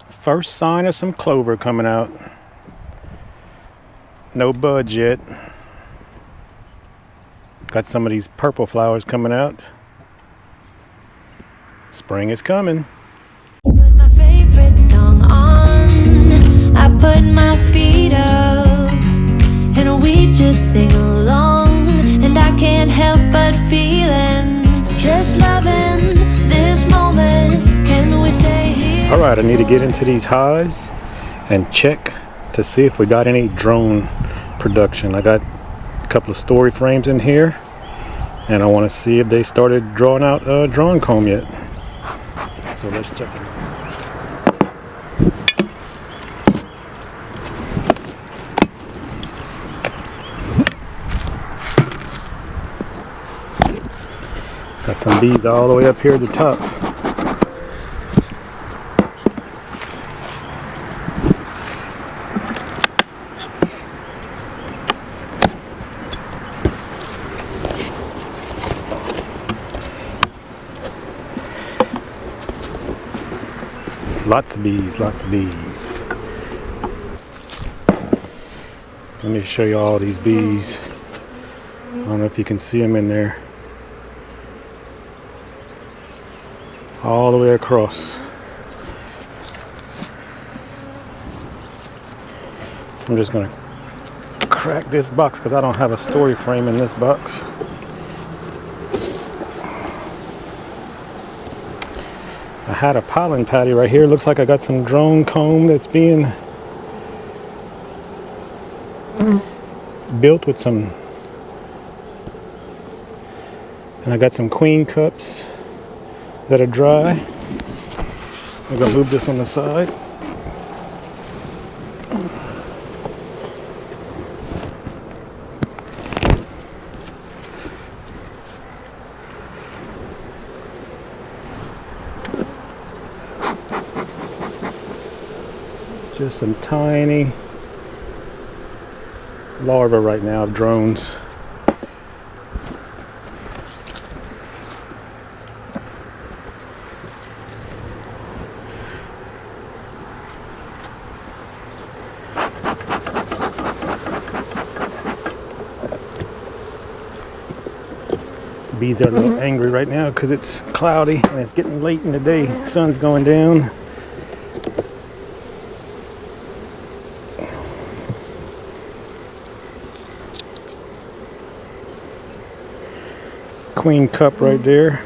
First sign of some clover coming out. No buds yet. Got some of these purple flowers coming out. Spring is coming. Put my favorite song on. I put my feet up, and we just sing along. And I can't help but feeling, just loving this moment. Can we stay here? All right, I need to get into these hives and check to see if we got any drone production. I got a couple of story frames in here, and I want to see if they started drawing out drone comb yet. So let's check it. Got some bees all the way up here at the top. Lots of bees, lots of bees. Let me show you all these bees. I don't know if you can see them in there. All the way across. I'm just gonna crack this box because I don't have a story frame in this box. I had a pollen patty right here. Looks like I got some drone comb that's being built with some, and I got some queen cups that are dry. I'm gonna move this on the side. Just some tiny larvae right now of drones. Bees are a little angry right now because it's cloudy and it's getting late in the day. Sun's going down. Queen cup right there.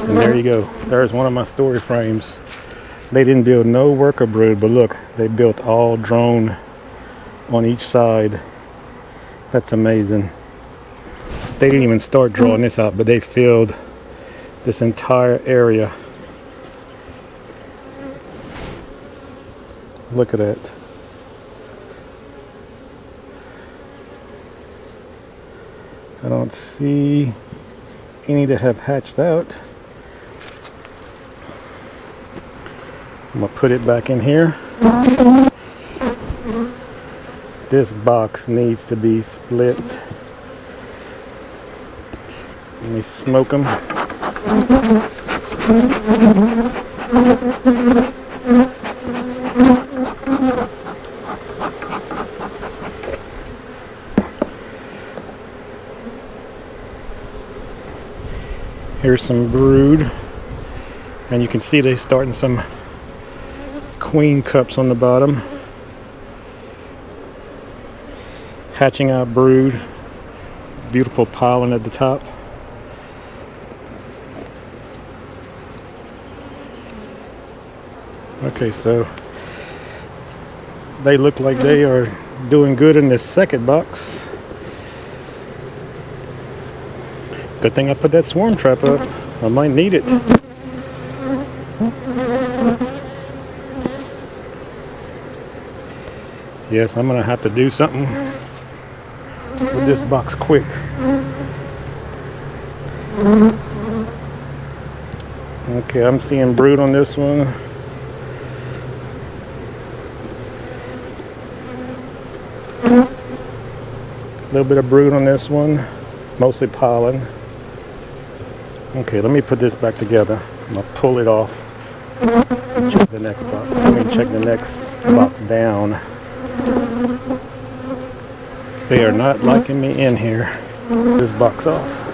And there you go. There's one of my story frames. They didn't build no worker brood, but look, they built all drone on each side. That's amazing. They didn't even start drawing this out, but they filled this entire area. Look at that. I don't see any that have hatched out. I'm gonna put it back in here. This box needs to be split. Let me smoke them. Here's some brood, and you can see they're starting some queen cups on the bottom, hatching out brood. Beautiful pollen at the top. Okay, so they look like they are doing good in this second box. Good thing I put that swarm trap up. I might need it. Yes, I'm gonna have to do something with this box quick. Okay, I'm seeing brood on this one. A little bit of brood on this one, mostly pollen. Okay, let me put this back together. I'm gonna pull it off. Check the next box. Check the next box down. They are not liking me in here. This box off.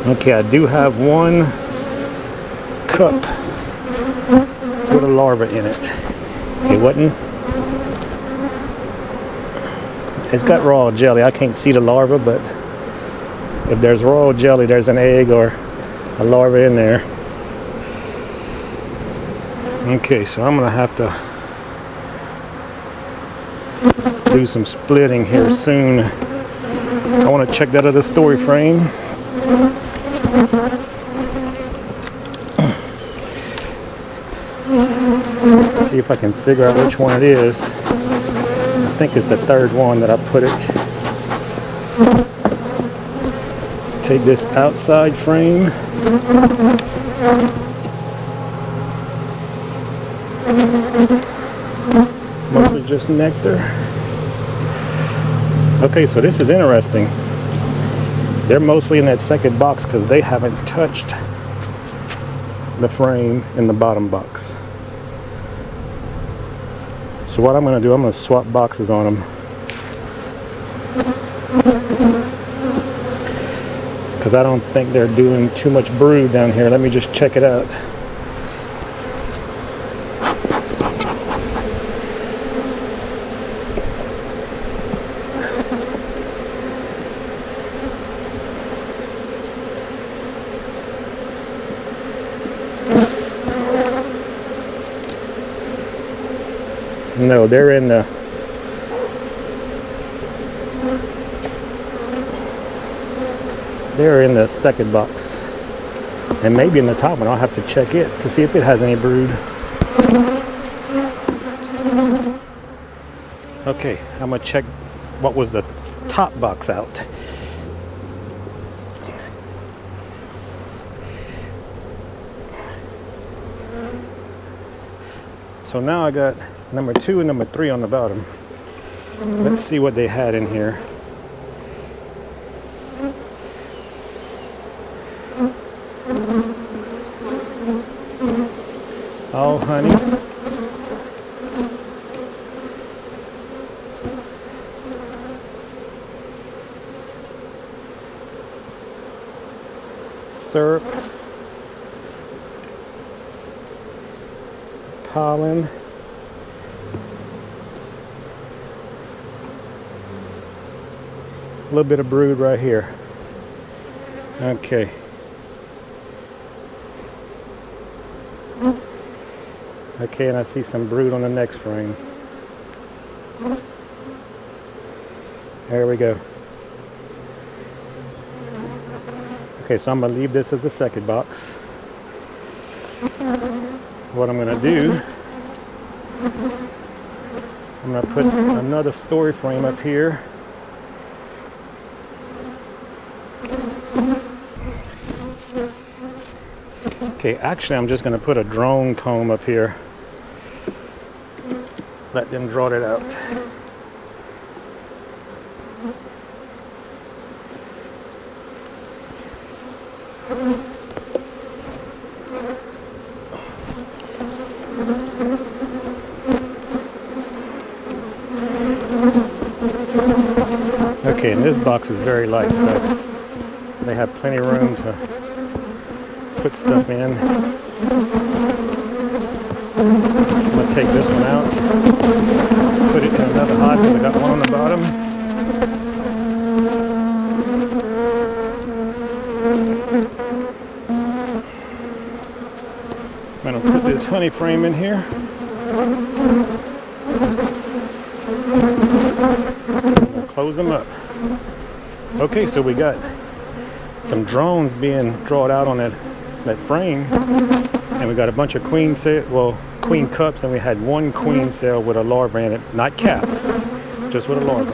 Okay, I do have one cup with a larva in it. It wasn't. It's got raw jelly. I can't see the larva, but if there's raw jelly, there's an egg or a larva in there. Okay, so I'm gonna have to do some splitting here soon. I want to check that other story frame. See if I can figure out which one it is. I think it's the third one that I put it. Take this outside frame. Mostly just nectar. Okay, so this is interesting. They're mostly in that second box because they haven't touched the frame in the bottom box. So what I'm going to do, I'm going to swap boxes on them. Because I don't think they're doing too much brood down here. Let me just check it out. No, they're in the second box, and maybe in the top one. I'll have to check it to see if it has any brood. Okay, I'm gonna check what was the top box out. So now I got number 2 and number 3 on the bottom. Let's see what they had in here. All honey. Syrup. Pollen. A little bit of brood right here. Okay. Okay, and I see some brood on the next frame. There we go. Okay, so I'm going to leave this as the second box. What I'm going to do, I'm going to put another story frame up here. Okay, actually I'm just going to put a drone comb up here. Let them draw it out. Okay, and this box is very light, so they have plenty of room to put stuff in. I'm going to take this one out, put it in another hot because I got one on the bottom. I'm going to put this honey frame in here. Close them up. Okay, so we got some drones being drawn out on that frame, and we got a bunch of queen cups, and we had one queen cell with a larva in it, not capped, just with a larva.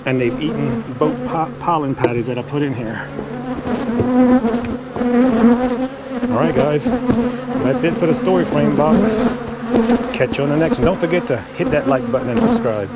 And they've eaten both pollen patties that I put in here. Alright guys, that's it for the story frame box. Catch you on the next one. Don't forget to hit that like button and subscribe.